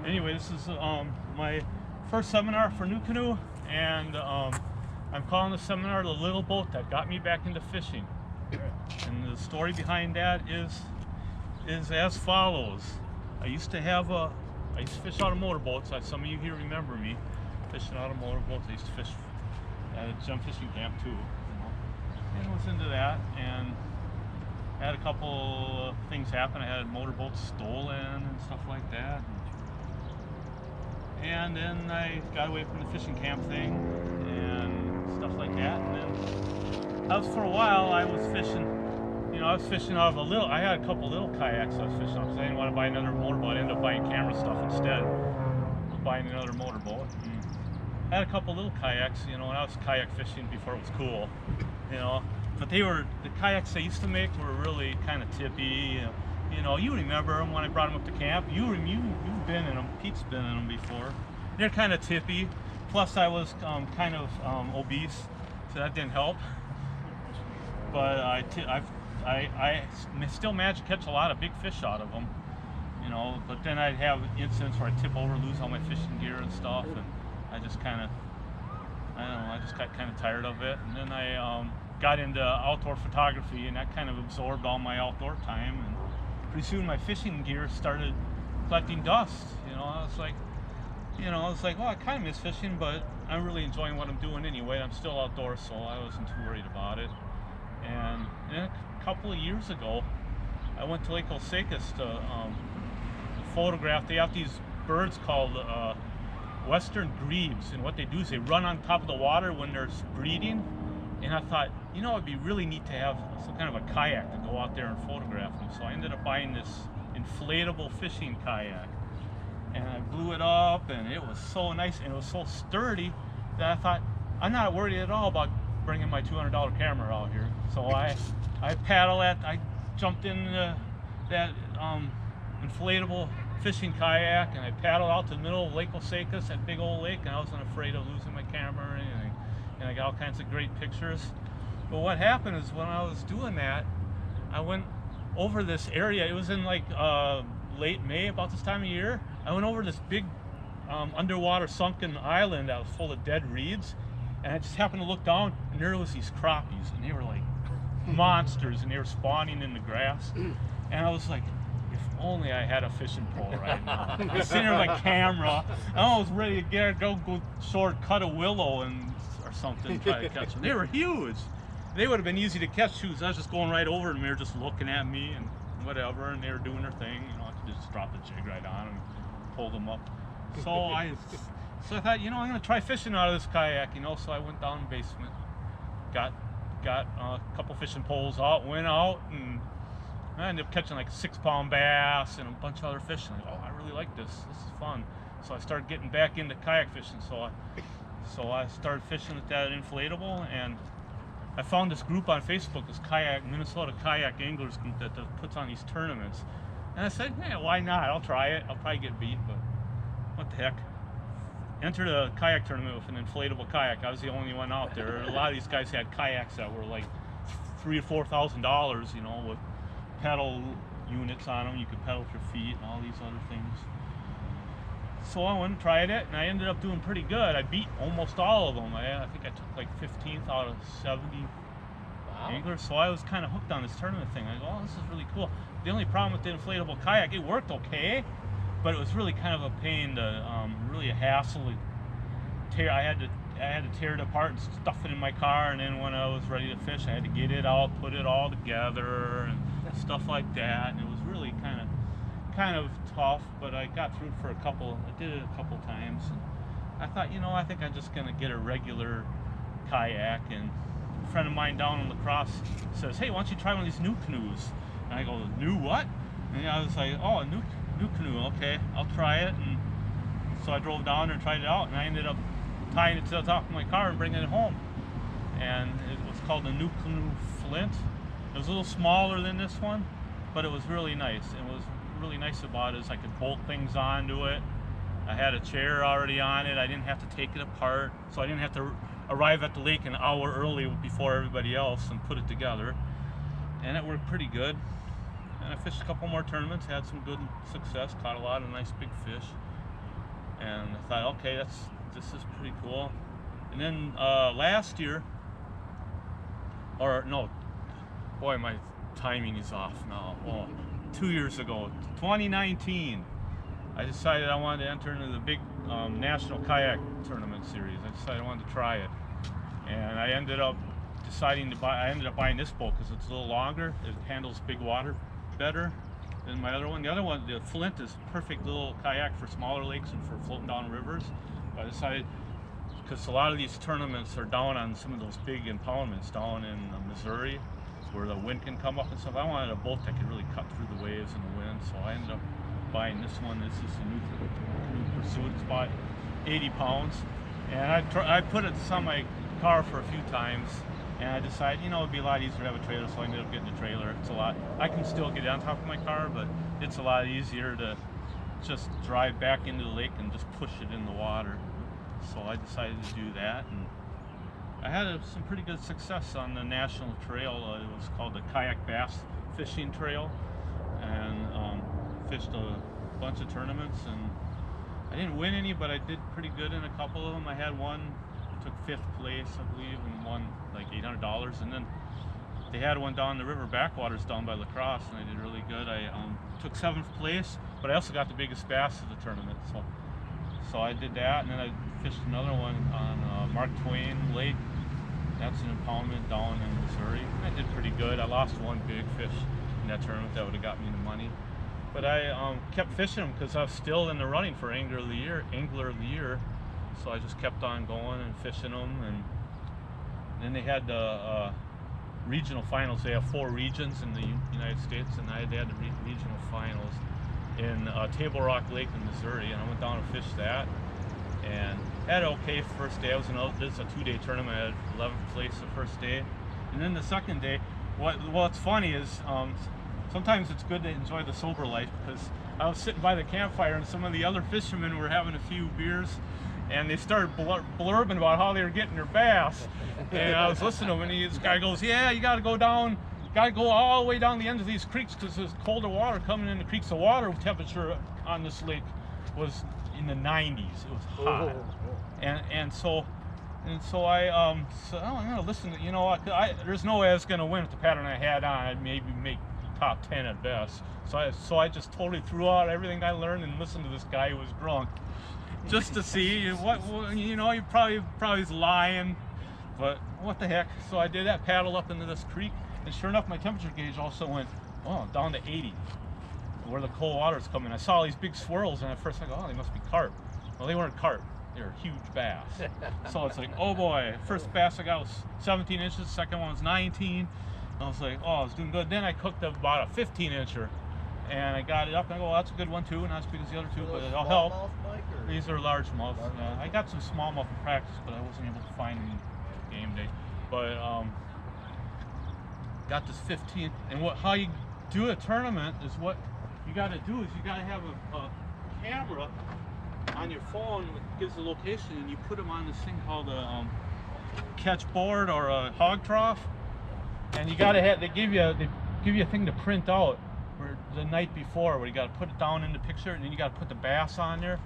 Anyway, this is my first seminar for Nucanoe, and I'm calling the seminar "The Little Boat That Got Me Back into Fishing." And the story behind that is as follows. I used to fish out of motorboats. Some of you here remember me fishing out of motorboats. I used to fish at a jump fishing camp too, and I was into that. And I had a couple things happen. I had motorboats stolen and stuff like that. And then I got away from the fishing camp thing and stuff like that. And then for a while I was fishing. I was fishing out of I had a couple little kayaks I was fishing on because I didn't want to buy another motorboat. I ended up buying camera stuff instead of buying another motorboat. And I had a couple little kayaks, and I was kayak fishing before it was cool, But the kayaks they used to make were really kind of tippy. You remember them when I brought them up to camp. You've been in them. Pete's been in them before. They're kind of tippy. Plus, I was kind of obese, so that didn't help. But I still managed to catch a lot of big fish out of them. But then I'd have incidents where I tip over, lose all my fishing gear and stuff, and I just kind of, I just got kind of tired of it. And then I got into outdoor photography, and that kind of absorbed all my outdoor time. And pretty soon my fishing gear started collecting dust. I was like, well, I kind of miss fishing, but I'm really enjoying what I'm doing anyway. I'm still outdoors, so I wasn't too worried about it. And then a couple of years ago, I went to Lake Osakis to photograph. They have these birds called western grebes, and what they do is they run on top of the water when they're breeding. And I thought, it'd be really neat to have some kind of a kayak to go out there and photograph them. So I ended up buying this inflatable fishing kayak, and I blew it up, and it was so nice, and it was so sturdy that I thought, I'm not worried at all about bringing my $200 camera out here. So I jumped in that inflatable fishing kayak, and I paddled out to the middle of Lake Osakis, that big old lake, and I wasn't afraid of losing my camera or anything. And I got all kinds of great pictures. But what happened is when I was doing that, I went over this area. It was in like late May, about this time of year. I went over this big underwater sunken island that was full of dead reeds, and I just happened to look down, and there was these crappies, and they were like monsters, and they were spawning in the grass. And I was like, if only I had a fishing pole right now. I was sitting there with my camera. I was ready to go short, cut a willow or something, try to catch them. They were huge. They would have been easy to catch too. I was just going right over them. They were just looking at me and whatever, and they were doing their thing. I could just drop the jig right on them and pull them up. So I thought, I'm going to try fishing out of this kayak. So I went down in the basement, got a couple fishing poles out, went out, and I ended up catching like a 6-pound bass and a bunch of other fish. And I really like this. This is fun. So I started getting back into kayak fishing. So I started fishing with that inflatable, and I found this group on Facebook, this Minnesota Kayak Anglers group that puts on these tournaments. And I said, yeah, why not? I'll try it. I'll probably get beat, but what the heck. Entered a kayak tournament with an inflatable kayak. I was the only one out there. A lot of these guys had kayaks that were like $3,000 or $4,000, with pedal units on them. You could pedal with your feet and all these other things. So I went and tried it, and I ended up doing pretty good. I beat almost all of them. I think I took like 15th out of 70 anglers. So I was kind of hooked on this tournament thing. I go, oh, this is really cool. The only problem with the inflatable kayak, it worked okay, but it was really kind of a pain to, really a hassle to tear. I had to tear it apart and stuff it in my car, and then when I was ready to fish, I had to get it out, put it all together, and stuff like that. And it was really kind of tough, but I got through it for I did it a couple times. And I thought, I think I'm just gonna get a regular kayak. And a friend of mine down in La Crosse says, hey, why don't you try one of these Nucanoes? And I go, new what? And I was like, oh, a Nucanoe, okay, I'll try it. And so I drove down and tried it out, and I ended up tying it to the top of my car and bringing it home. And it was called the Nucanoe Flint. It was a little smaller than this one, but it was really nice. And what was really nice about it is I could bolt things onto it. I had a chair already on it. I didn't have to take it apart, so I didn't have to arrive at the lake an hour early before everybody else and put it together. And it worked pretty good. And I fished a couple more tournaments, had some good success, caught a lot of nice big fish. and I thought, okay, this is pretty cool. And then last year, or no, boy, my timing is off now. Oh, 2 years ago, 2019, I decided I wanted to enter into the big national kayak tournament series. I decided I wanted to try it, and I ended up buying this boat because it's a little longer. It handles big water better than my other one. The other one, the Flint, is a perfect little kayak for smaller lakes and for floating down rivers. But I decided, because a lot of these tournaments are down on some of those big impoundments down in Missouri, where the wind can come up and stuff. I wanted a boat that could really cut through the waves and the wind, so I ended up buying this one. This is a new Pursuit. It's about 80 pounds, and I put it on my car for a few times, and I decided, you know, it'd be a lot easier to have a trailer, so I ended up getting a trailer. It's a lot. I can still get on top of my car, but it's a lot easier to just drive back into the lake and just push it in the water. So I decided to do that, and I had some pretty good success on the national trail. It was called the Kayak Bass Fishing Trail, and fished a bunch of tournaments, and I didn't win any, but I did pretty good in a couple of them. I had one, took 5th place, I believe, and won like $800. And then they had one down the river backwaters down by La Crosse, and I did really good. I took 7th place, but I also got the biggest bass of the tournament. So I did that, and then I fished another one on Mark Twain Lake. That's an impoundment down in Missouri. I did pretty good. I lost one big fish in that tournament that would have got me the money. But I kept fishing them because I was still in the running for Angler of the Year. So I just kept on going and fishing them. And then they had the regional finals. They have 4 regions in the United States, and they had the regional finals in Table Rock Lake in Missouri. And I went down and fished that, and had an okay first day. This is a 2-day tournament. I had 11th place the first day, and then the second day. What's funny is sometimes it's good to enjoy the sober life, because I was sitting by the campfire and some of the other fishermen were having a few beers, and they started blurbing about how they were getting their bass. And I was listening to them, and this guy goes, "Yeah, you got to go down, got to go all the way down the end of these creeks because there's colder water coming in the creeks. The water temperature on this lake was in the 90s. It was hot." And so I said, "Oh, I'm gonna listen to, you know what? There's no way I was gonna win with the pattern I had on. I'd maybe make top 10 at best." So I just totally threw out everything I learned and listened to this guy who was drunk, just to see what you know. He probably is lying, but what the heck? So I did that, paddle up into this creek, and sure enough, my temperature gauge also went down to 80, where the cold water is coming. I saw these big swirls, and at first I go, "Oh, they must be carp." Well, they weren't carp. They were huge bass. So it's like, oh boy, first bass I got was 17 inches, second one was 19. I was like, oh, I was doing good. Then I cooked about a 15-incher, and I got it up, and I go, well, that's a good one too, not as big as the other two, but it'll help. These are largemouth. I got some smallmouth in practice, but I wasn't able to find them game day. But got this 15, and how you do a tournament is what you got to do is you got to have a camera on your phone that gives the location, and you put them on this thing called a catch board or a hog trough, and you got to have they give you a thing to print out for the night before, where you got to put it down in the picture, and then you got to put the bass on there,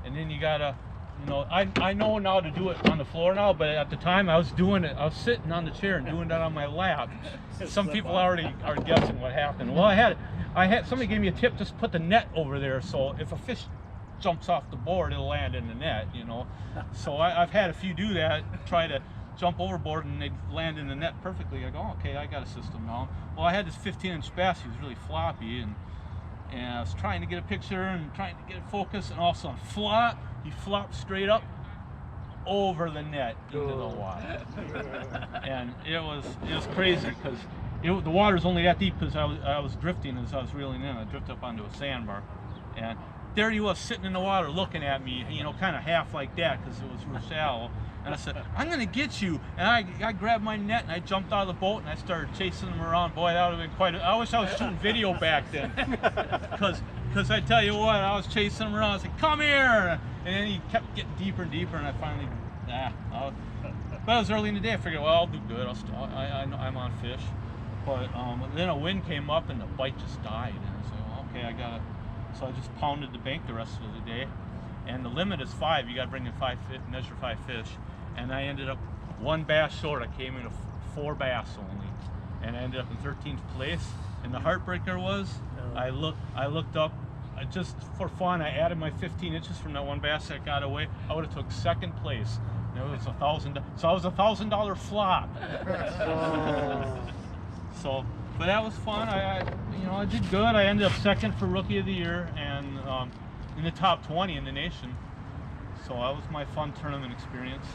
and then you got to, you know, I know now to do it on the floor now, but at the time I was sitting on the chair and doing that on my lap. Some people already are guessing what happened. Well, I had somebody gave me a tip, just put the net over there, so if a fish jumps off the board, it'll land in the net, you know. So I've had a few do that, try to jump overboard, and they land in the net perfectly. I go, okay, I got a system now. Well, I had this 15-inch bass. He was really floppy, and I was trying to get a picture and trying to get it focused, and all of a sudden, he flopped straight up over the net into the water. And it was crazy, because the water's only that deep, because I was drifting as I was reeling in. I drifted up onto a sandbar, and there he was sitting in the water looking at me, you know, kind of half like that, because it was real shallow. And I said, "I'm going to get you." And I grabbed my net, and I jumped out of the boat, and I started chasing him around. Boy, that would have been I wish I was shooting video back then. Because I tell you what, I was chasing him around. I was like, "Come here." And then he kept getting deeper and deeper, and I finally, but it was early in the day. I figured, well, I'll do good. I'm on fish. But then a wind came up, and the bite just died. And I was like, well, okay, I got to. So I just pounded the bank the rest of the day, and the limit is 5. You got to bring in measure 5 fish, and I ended up 1 bass short. I came in 4 bass only, and I ended up in 13th place. And the heartbreaker was, I looked up, just for fun, I added my 15 inches from that 1 bass that got away. I would have took 2nd place. And it was $1,000, so I was $1,000 flop. So, but that was fun. I did good. I ended up 2nd for Rookie of the Year, and in the top 20 in the nation. So that was my fun tournament experience.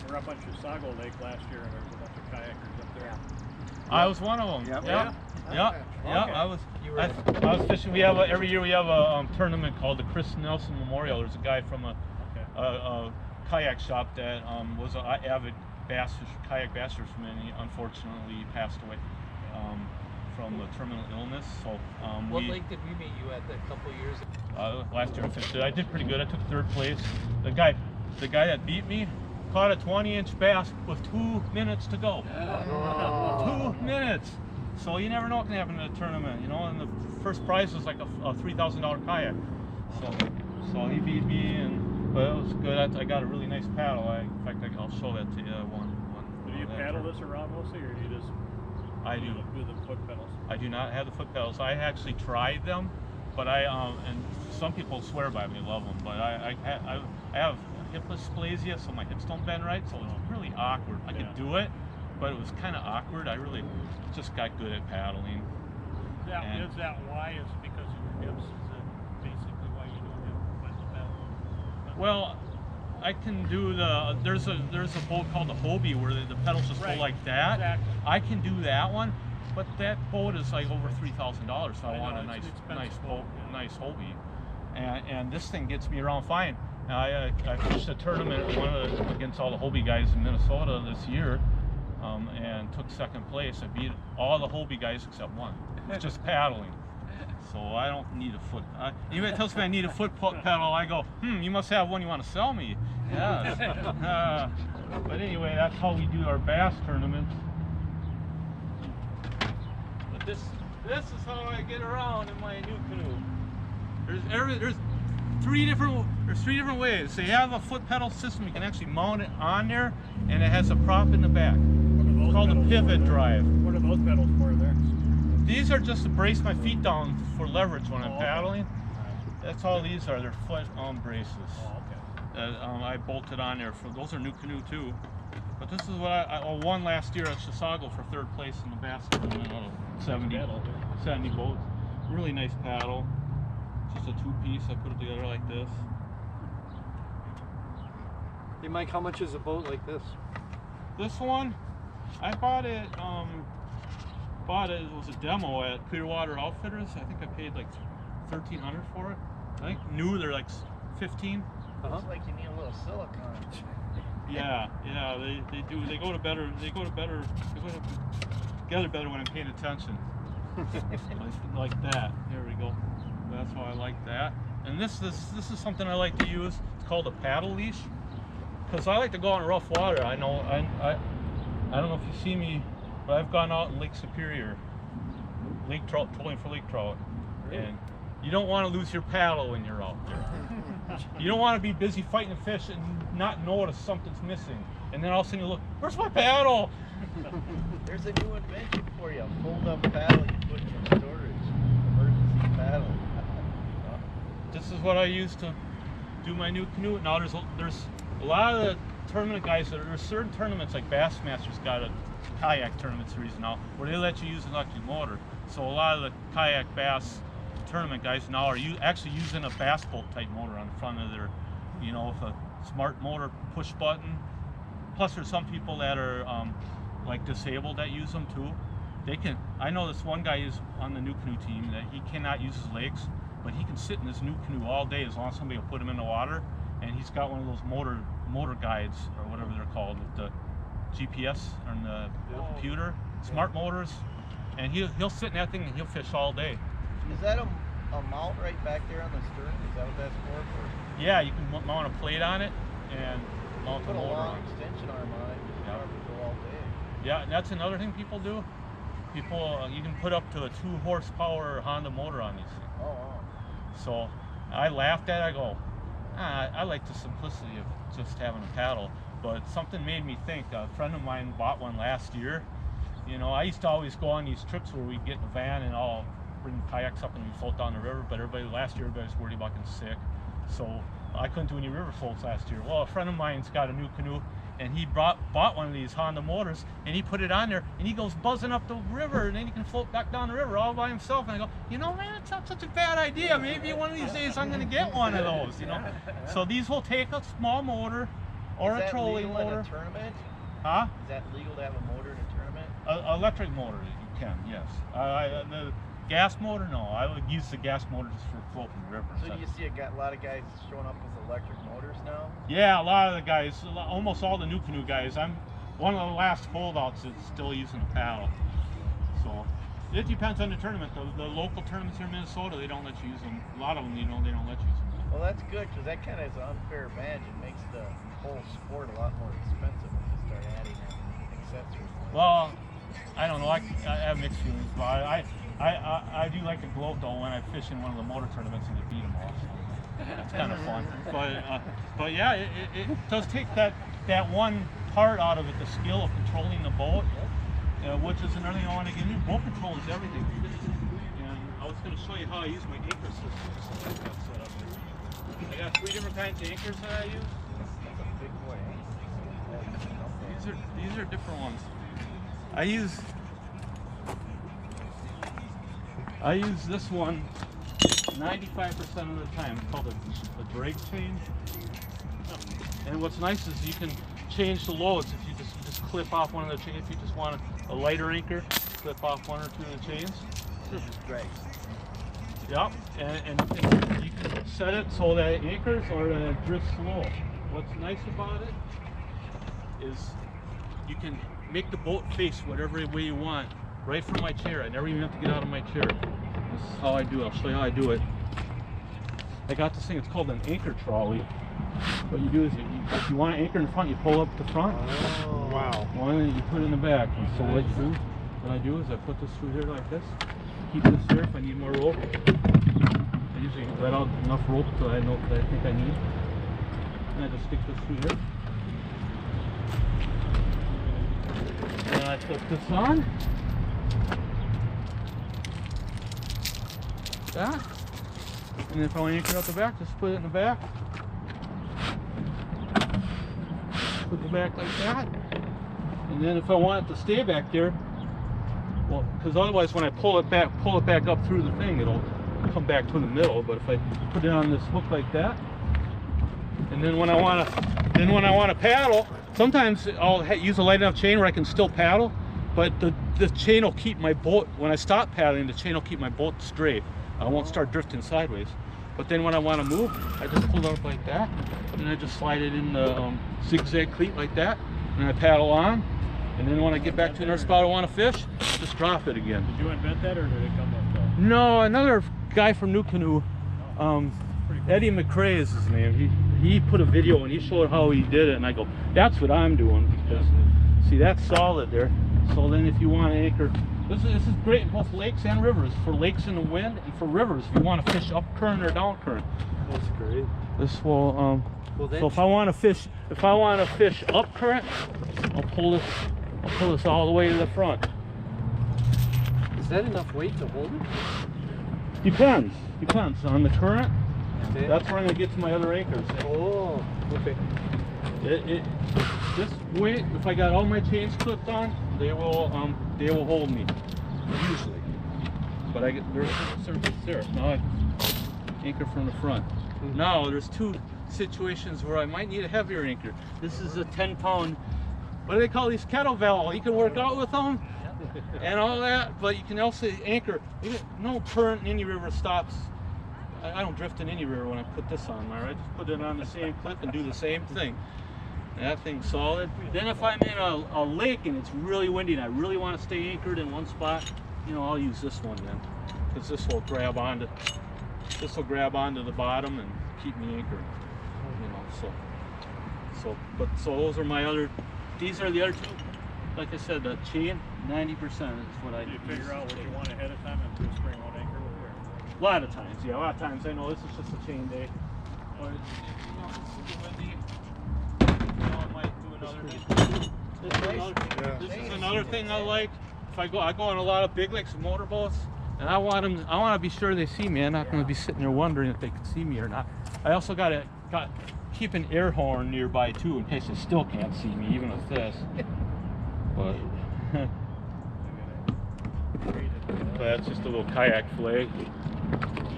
We're up on Chisago Lake last year, and there was a bunch of kayakers up there. I was one of them. Yep. Yeah. Okay. I was fishing. We have every year we have a tournament called the Chris Nelson Memorial. There's a guy from a kayak shop that was an avid kayak bass fisherman. He unfortunately passed away from a terminal illness. So what lake did we meet you at a couple of years ago? Last year I fished it. I did pretty good. I took 3rd place. The guy that beat me caught a 20-inch bass with 2 minutes to go. 2 minutes. So you never know what can happen in a tournament, And the first prize was like a $3,000 kayak. So he beat me, but it was good. I got a really nice paddle. In fact, I'll show that to you. Do you paddle this around mostly, or do you just do the foot pedals? I do not have the foot pedals. I actually tried them, but and some people swear by me, love them. But I have hip dysplasia, so my hips don't bend right, so it's really awkward. I could do it, but it was kind of awkward. I really just got good at paddling. Is that why? Is it because of your hips? Is that basically why you don't have foot pedals? Well, I can do there's a boat called the Hobie where the pedals just go like that. Exactly. I can do that one, but that boat is like over $3,000, so I want a nice boat, nice Hobie, and this thing gets me around fine. I fished a tournament against all the Hobie guys in Minnesota this year, and took 2nd place. I beat all the Hobie guys except one. It's just paddling. So I don't need a foot. Anybody tells me I need a foot pedal, I go, you must have one you want to sell me. Yeah. But anyway, that's how we do our bass tournaments. But this is how I get around in my Nucanoe. There's 3 different ways. So you have a foot pedal system. You can actually mount it on there, and it has a prop in the back. It's called a pivot drive. What are those pedals for there? These are just to brace my feet down for leverage when I'm paddling. That's all these are. They're foot braces. I bolted on there. Those are Nucanoe too. But this is what I won last year at Chisago for 3rd place in the bass tournament out of 70 boats. Really nice paddle. Just a 2-piece. I put it together like this. Hey Mike, how much is a boat like this? This one, I bought it. It was a demo at Clearwater Outfitters. I think I paid like $1,300 for it. I think new they're like 15. Looks like you need a little silicone. Yeah, they do. They go together better when I'm paying attention. like that. There we go. That's why I like that. And this is something I like to use. It's called a paddle leash. Because I like to go on rough water. I know I don't know if you see me, but I've gone out in Lake Superior, lake trout, trolling for lake trout, and you don't want to lose your paddle when you're out there. You don't want to be busy fighting the fish and not notice something's missing, and then all of a sudden you look, where's my paddle? There's a new invention for you. A fold-up paddle you put in storage. Emergency paddle. This is what I use to do my Nucanoe. Now there's a lot of the tournament guys. There's certain tournaments like Bassmaster's got a kayak tournament series now where they let you use an electric motor. So a lot of the kayak bass tournament guys now are actually using a bass boat type motor on the front of their, with a smart motor push button. Plus there's some people that are like disabled that use them too. I know this one guy is on the Nucanoe team that he cannot use his legs, but he can sit in his Nucanoe all day as long as somebody will put him in the water. And he's got one of those motor guides or whatever they're called with the GPS on the computer, smart motors, and he'll sit in that thing and he'll fish all day. Is that a mount right back there on the stern? Is that what that's for? Yeah, you can mount a plate on it and mount the Put a motor long on it. extension arm on it. Just go all day. Yeah, and that's another thing people do. You can put up to a 2 horsepower Honda motor on these things. Oh, wow. So I laughed at it. I go, I like the simplicity of just having a paddle, but something made me think. A friend of mine bought one last year. You know, I used to always go on these trips where we'd get in a van and all bring kayaks up and we'd float down the river, but last year everybody was worried about getting sick. So I couldn't do any river floats last year. Well, a friend of mine's got a Nucanoe, and he bought one of these Honda motors, and he put it on there, and he goes buzzing up the river, and then he can float back down the river all by himself. And I go, you know, man, it's not such a bad idea. Maybe one of these days I'm going to get one of those, you know. So these will take a small motor or a trolling motor. In a tournament? Huh? Is that legal to have a motor in a tournament? Electric motor, you can, yes. The gas motor, no. I would use the gas motor just for floating the river. So do you see a lot of guys showing up with electric motors now? Yeah, a lot of the guys, almost all the Nucanoe guys. I'm one of the last holdouts that's still using a paddle. So it depends on the tournament. The local tournaments here in Minnesota, they don't let you use them. A lot of them, you know, they don't let you use them. Well, that's good, because that kind of is an unfair advantage. It makes the whole sport a lot more expensive when you start adding accessories. Well, I don't know. I have mixed feelings about it. I do like to gloat though when I fish in one of the motor tournaments and they beat them all. So it's kind of fun. But yeah, it does take that one part out of it, the skill of controlling the boat, which is another thing I want to give you. Boat control is everything. And I was going to show you how I use my anchor system. So I've got set up here. I got 3 different kinds of anchors that I use. That's a big boy. These are different ones. I use this one 95% of the time. It's called a drag chain. And what's nice is you can change the loads. If you just clip off one of the chains, if you just want a lighter anchor, clip off 1 or 2 of the chains. Just drags. Yep, and you can set it so that it anchors or that it drifts slow. What's nice about it is you can make the boat face whatever way you want right from my chair. I never even have to get out of my chair. This is how I do it. I'll show you how I do it. I got this thing, it's called an anchor trolley. What you do is, if you want to anchor in front, you pull up the front. Oh, wow. One, and you put it in the back. And so what I do is I put this through here like this. Keep this here if I need more rope. I usually let out enough rope that I think I need. And I just stick this through here. And I put this on. That. And if I want to anchor out the back, just put it in the back. Put the back like that. And then if I want it to stay back there, well, because otherwise when I pull it back up through the thing, it'll come back to the middle. But if I put it on this hook like that, and then when I want to paddle, sometimes I'll use a light enough chain where I can still paddle, but the chain will keep my boat, when I stop paddling, the chain will keep my boat straight. I won't start drifting sideways. But then when I want to move, I just pull it up like that, and then I just slide it in the zigzag cleat like that, and I paddle on. And then when I get back to another spot I want to fish, just drop it again. Did you invent that, or did it come up? No, another guy from Nucanoe, Eddie McCrae is his name. He put a video and he showed how he did it, and I go, that's what I'm doing. Because, see, that's solid there. So then if you want to anchor, this is great in both lakes and rivers. For lakes in the wind, and for rivers if you want to fish up current or down current. That's great. This will so if I want to fish up current, I'll pull this all the way to the front. Is that enough weight to hold it? Depends on the current. Okay. That's where I'm going to get to my other anchors. Oh, okay. This weight, if I got all my chains clipped on, they will hold me usually. But there's a surface there. Now I anchor from the front. Now there's 2 situations where I might need a heavier anchor. This is a 10-pound. What do they call these? Kettlebell. You can work out with them and all that, but you can also anchor. No current in any river stops. I don't drift in any river when I put this on, all right? Just put it on the same clip and do the same thing. That thing's solid. Then if I'm in a lake and it's really windy and I really want to stay anchored in one spot, you know, I'll use this one then, because this will grab onto the bottom and keep me anchored. You know, so those are my other. These are the other 2. Like I said, the chain 90% is what I. Do you figure out what you want ahead of time and just bring one anchor with you? A lot of times, yeah. A lot of times I know this is just a chain day. Or it's super windy. I might do another thing. This is another thing I like. If I go on a lot of big lakes and motorboats, and I want to be sure they see me. I'm not going to be sitting there wondering if they can see me or not. I also got keep an air horn nearby too, in case they still can't see me, even with this. But that's just a little kayak flag.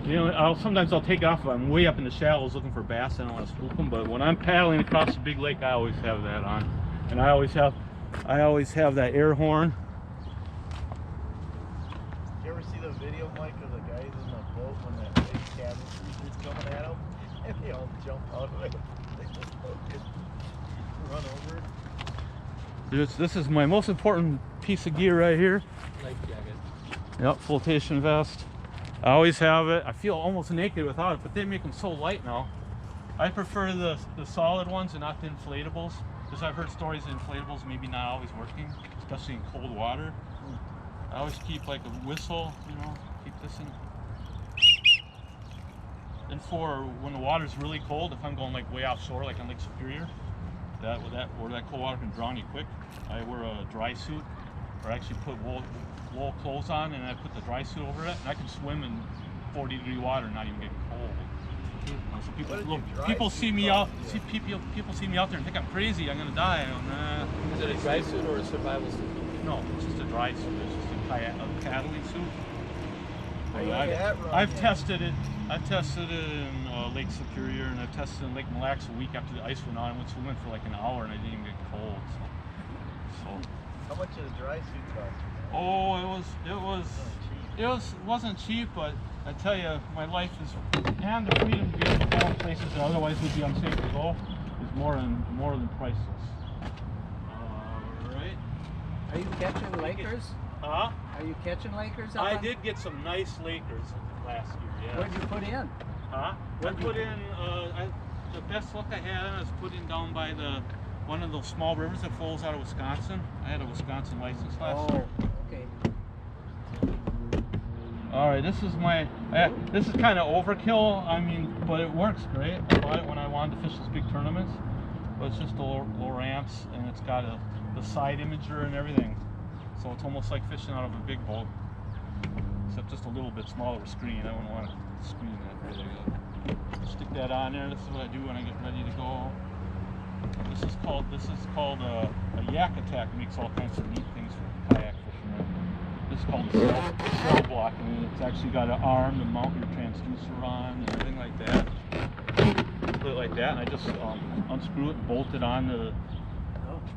You know, sometimes I'll take it off if I'm way up in the shallows looking for bass. I don't want to spook them, but when I'm paddling across the big lake, I always have that on, and I always have that air horn. Did you ever see the video, Mike, of the guys in the boat when that big cabin cruiser's coming at them, and they all jump out of it? They just fucking run over it. This is my most important piece of gear right here. Life jacket. Yep, flotation vest. I always have it. I feel almost naked without it, but they make them so light now. I prefer the solid ones and not the inflatables, because I've heard stories of inflatables maybe not always working, especially in cold water. I always keep like a whistle, you know, keep this in. And for when the water's really cold, if I'm going like way offshore, like on Lake Superior, where that cold water can drown you quick, I wear a dry suit, or I actually put wool clothes on, and I put the dry suit over it, and I can swim in 40-degree water and not even get cold. So people see me out. People see me out there and think I'm crazy. I'm gonna die. Nah. Is it a dry suit or a survival suit? No, it's just a dry suit. It's just a paddling suit. Oh, I've tested it. I've tested it in Lake Superior, and I've tested it in Lake Mille Lacs a week after the ice went on. I went swimming for like an hour, and I didn't even get cold. So. How much did a dry suit cost you? Oh, it wasn't cheap, but I tell you, my life is, and the freedom to be able to go places that otherwise would be unsafe to go, is more than priceless. All right. Are you catching Lakers? Huh? Are you catching Lakers? I did get some nice Lakers last year. Yeah. What'd you put in? Huh? I put in. The best luck I had I was putting down by one of those small rivers that flows out of Wisconsin. I had a Wisconsin license last year. Okay. All right, this is kind of overkill. I mean, but it works great. I bought it when I wanted to fish these big tournaments. But it's just a low ramps, and it's got the side imager and everything. So it's almost like fishing out of a big boat, except just a little bit smaller screen. I wouldn't want to screen that really good. Stick that on there. This is what I do when I get ready to go. This is called a yak attack. Makes all kinds of neat things for kayak fishermen. This is called a cell block, and it's actually got an arm to mount your transducer on and everything like that. Put it like that, and I just unscrew it and bolt it on.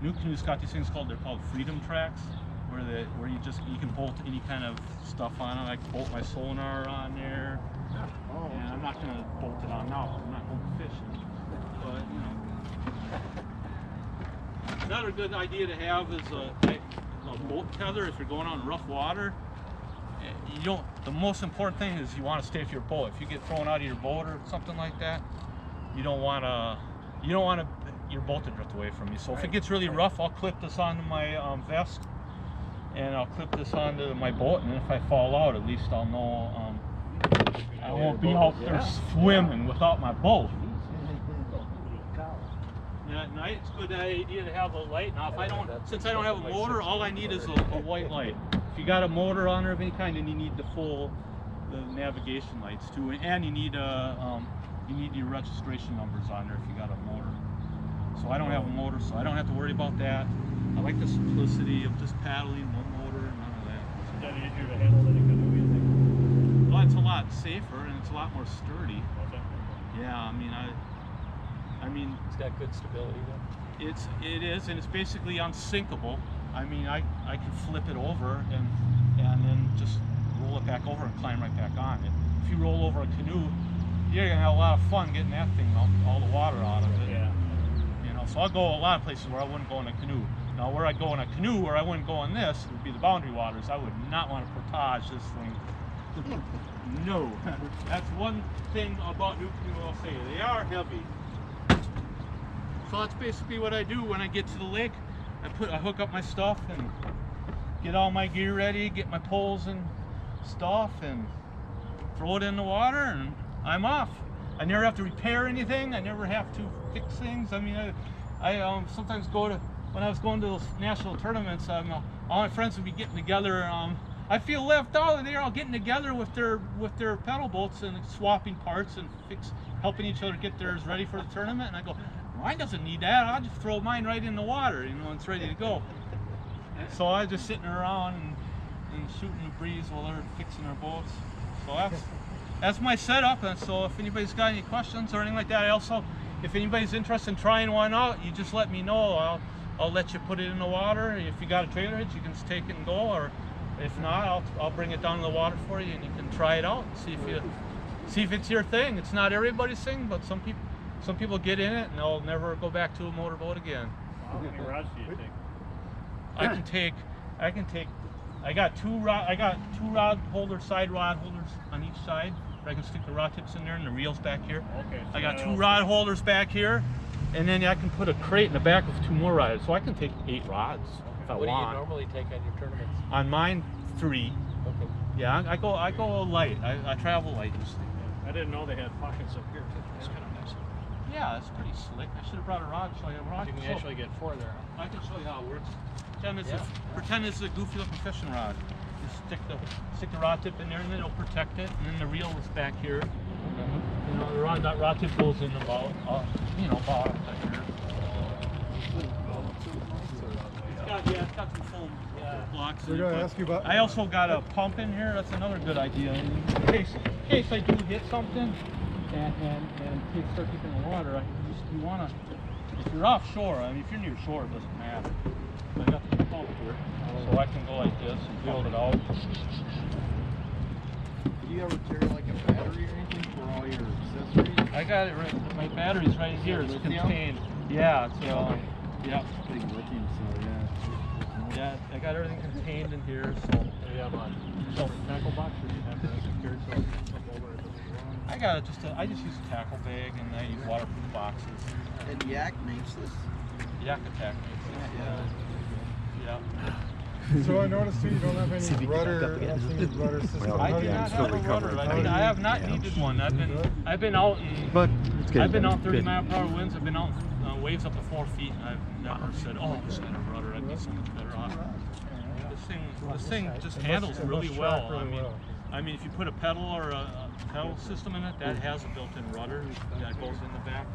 Nucanoe's got these things they're called freedom tracks, where you can bolt any kind of stuff on it. I can bolt my sonar on there. And I'm not going to bolt it on now. I'm not going fishing, but you know. Another good idea to have is a boat tether if you're going on rough water. The most important thing is you want to stay with your boat. If you get thrown out of your boat or something like that, you don't want your boat to drift away from you. So if it gets really rough, I'll clip this onto my vest, and I'll clip this onto my boat, and if I fall out, at least I'll know I won't be out there swimming without my boat. At night, it's a good idea to have a light. Now, since I don't have a motor, all I need is a white light. If you got a motor on there of any kind, then you need the navigation lights too, and you need your registration numbers on there if you got a motor. So I don't have a motor, so I don't have to worry about that. I like the simplicity of just paddling one motor and none of that. Is that easier to handle than a canoe, you think? Well, it's a lot safer and it's a lot more sturdy. Okay. Yeah, I mean, It's got good stability though. it is, and it's basically unsinkable. I mean, I can flip it over and then just roll it back over and climb right back on it. If you roll over a canoe, you're gonna have a lot of fun getting that thing all the water out of it. Yeah. You know, so I'll go a lot of places where I wouldn't go in a canoe. Now, where I go in a canoe, where I wouldn't go in this, would be the boundary waters. I would not want to portage this thing. No, that's one thing about Nucanoe I'll say. They are heavy. So that's basically what I do when I get to the lake. I hook up my stuff and get all my gear ready, get my poles and stuff, and throw it in the water, and I'm off. I never have to repair anything. I never have to fix things. I mean, I sometimes go to, when I was going to those national tournaments, all my friends would be getting together. I feel left out. They're all getting together with their pedal boats and swapping parts and helping each other get theirs ready for the tournament. And I go, mine doesn't need that. I'll just throw mine right in the water, you know, it's ready to go. So I was just sitting around and shooting the breeze while they're fixing their boats. So that's my setup. And so if anybody's got any questions or anything like that, I also, if anybody's interested in trying one out, you just let me know. I'll let you put it in the water. If you got a trailer hitch, you can just take it and go, or if not, I'll bring it down to the water for you and you can try it out and see if it's your thing. It's not everybody's thing, but some people get in it and they'll never go back to a motorboat again. How many rods do you take? I got two rod holders, side rod holders on each side. I can stick the rod tips in there and the reels back here. Okay. So I got two rod holders back here, and then I can put a crate in the back with 2 more rods. So I can take 8 rods if I What do you want. normally take on your tournaments? On mine, 3. Okay. Yeah, I go light. I travel light usually. I didn't know they had pockets up here. It's kind of nice. Yeah, it's pretty slick. I should have brought a rod. So I have a rod. You can actually get 4 there. I can show you how it works. Yeah. Pretend it's a goofy looking fishing rod. You stick the rod tip in there and then it'll protect it, and then the reel is back here. You know, that rod tip goes in about up here. It's got some foam blocks. We're going to ask you about. I also got a pump in here. That's another good idea. In case I do hit something and start keeping the water, you wanna, if you're offshore, I mean, if you're near shore, it doesn't matter. I got the pump here, so I can go like this and build it out. Do you ever carry like a battery or anything for all your accessories? I got it right. My battery's right here. It's Lithium? contained. Yeah. It's yeah. Big lithium cell, yeah. Yeah. I got everything contained in here. So Do you have a tackle box, or do you have to secure so jump over it doesn't go wrong? I just use a tackle bag and I use waterproof boxes. And Yak makes this? Yak Attack makes it. Yeah. So I noticed too, you don't have any rudder system. I do not have a rudder. I have not needed one. I've been out in, I've been out 30 mile per hour winds. I've been out waves up to 4 feet. And I've never said, oh, I wish I had a rudder. I'd be so much better off. This thing just handles really well. I mean, if you put a pedal or a pedal system in it, that has a built-in rudder that goes in the back,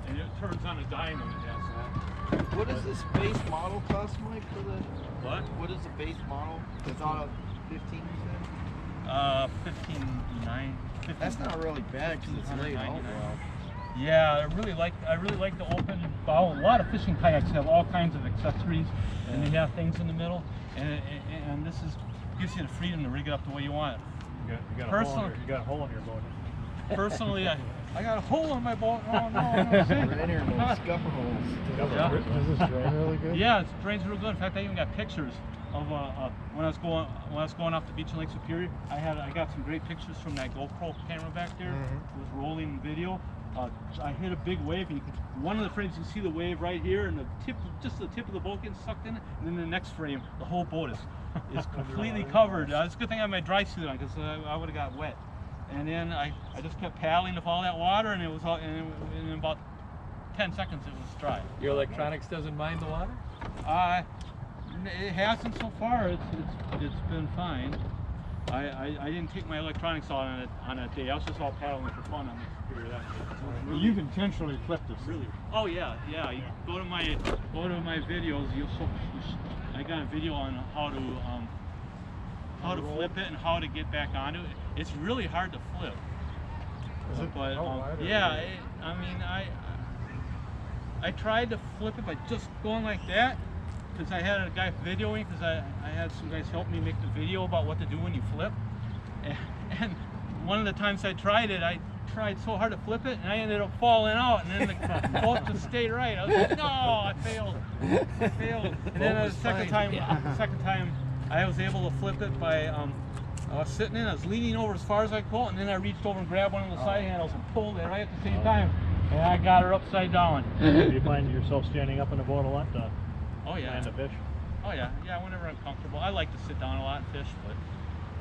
and it turns on a dime when it has that. What does this base model cost, Mike, for the... What? What is the base model? It's on a 15, you said? 15.9. That's not really bad because it's laid out well. Yeah, I really like the open bow. A lot of fishing kayaks have all kinds of accessories, and they have things in the middle, and this gives you the freedom to rig it up the way you want. You got a hole in your boat. Personally, I got a hole in my boat. Oh no! Right in here, little scupper holes. Yeah. Does this drain really good? Yeah, it drains real good. In fact, I even got pictures of when I was going off the beach in Lake Superior. I got some great pictures from that GoPro camera back there. It was rolling video. I hit a big wave, and one of the frames you can see the wave right here, and just the tip of the boat getting sucked in it. And then the next frame, the whole boat is completely covered. It's a good thing I had my dry suit on because I would have got wet. And then I just kept paddling with all that water, and it was all, and in about 10 seconds it was dry. Your electronics doesn't mind the water? It hasn't so far. It's been fine. I didn't take my electronics out on that day. I was just all paddling for fun on the computer that day. You've intentionally flipped this. Really? Oh yeah. You go to my videos. I got a video on how to flip it and how to get back onto it. It's really hard to flip. Is it? But How wide are yeah, you? I mean, I tried to flip it by just going like that, because I had a guy videoing, because I had some guys help me make the video about what to do when you flip. And one of the times I tried it, I tried so hard to flip it, and I ended up falling out, and then the boat just stayed right. I was like, no, I failed. And then the second time, I was able to flip it by, I was sitting in, I was leaning over as far as I could, and then I reached over and grabbed one of the side handles and pulled it right at the same time, and I got her upside down. Do you find yourself standing up in the boat a lot to Oh yeah. land a fish? Oh yeah, whenever I'm comfortable. I like to sit down a lot and fish,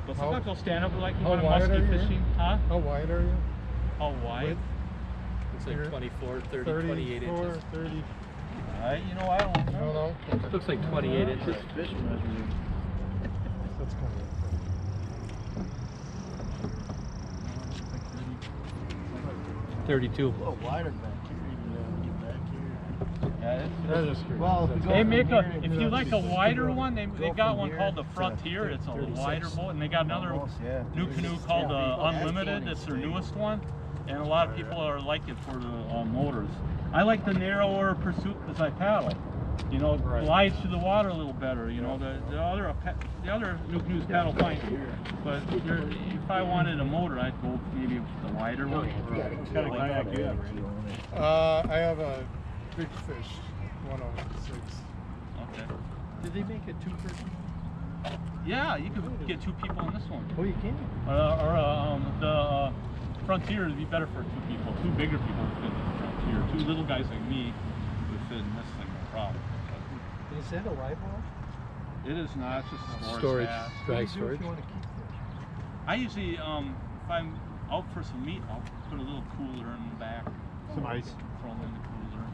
but How- sometimes I'll stand up like how when I'm wide are musky you? fishing. Huh? How wide are you? How wide? Width? It's like Here. 24, 30, 28 34, inches. 30. You know, I don't I don't know. It looks like 28 inches. Fish measuring. That's kind of. 32. A little wider back here, even back here. Yeah, That is good. Well, if you go They from make a, here, if you like a wider one, they go got from one here called the to Frontier. It's a 36. wider boat, and they got another almost, yeah. Nucanoe called the Unlimited. It's their newest one, and a lot of people are like it for the motors. I like the narrower Pursuit because I paddle. You know, it Right. glides through the water a little better. You know, the other Nucanoes paddle fine, but if I wanted a motor, I'd go maybe with the wider one. What kind of kayak do you have, Randy? I have a big fish, 106. Okay. Did they make a two-person? Yeah, you could get two people in this one. Oh, you can. The Frontier would be better for two people. Two bigger people would fit in the Frontier. Two little guys like me would fit in this thing, no problem. Is that a live well? It is not, it's just a Storage, hatch. dry storage. I usually, if I'm out for some meat, I'll put a little cooler in the back. Some ice. Throw them in the cooler.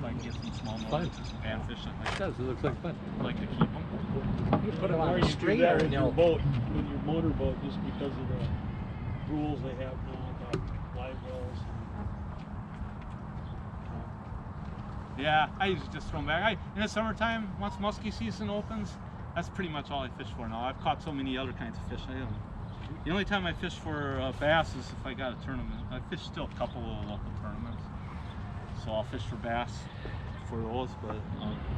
So I can get some small Fun. nuggets, some panfish that It does. It looks like fun. like to keep them. You put them Or on you a do string that or with your no? boat, with your motorboat, just because of the rules they have now about live wells. Yeah, I usually just throw them back. In the summertime, once muskie season opens, that's pretty much all I fish for now. I've caught so many other kinds of fish. The only time I fish for bass is if I got a tournament. I fish still a couple of local tournaments, so I'll fish for bass for those. But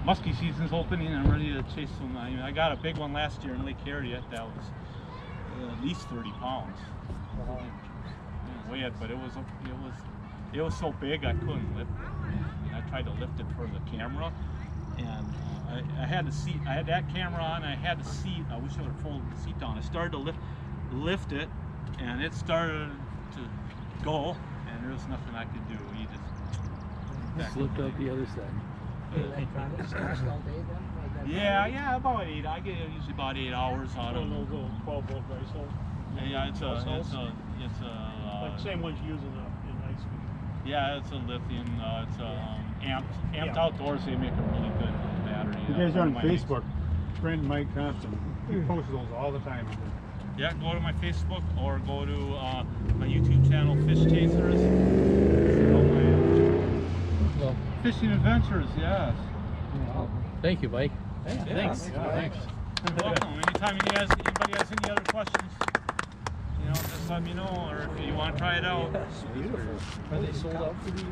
muskie season's opening, and I'm ready to chase some. I mean, I got a big one last year in Lake Harriet that was at least 30 pounds. Yeah, weighed, but it was so big I couldn't lift it. I tried to lift it for the camera, and I had the seat. I had that camera on. I had the seat. I wish I would have folded the seat down. I started to lift it, and it started to go, and there was nothing I could do. He just Slipped out the other side. Electronics last all day then? Yeah, about 8. I get usually about 8 hours out One of of it. those little 12-volt rice holes. Yeah, it's Like a same ones you use in high school. yeah, it's a lithium. It's a amped Yeah. outdoors. They make a really good battery. You guys are one on of my- Facebook. Friend Mike Compton. He posts those all the time. Yeah, go to my Facebook or go to my YouTube channel, Fish Chasers. Well, Fishing Adventures, yes. thank you, Mike. Thanks. Yeah, Thanks. You're welcome. Anytime anybody has any other questions, just let me know, or if you want to try it out. Beautiful. Are they sold out for the year?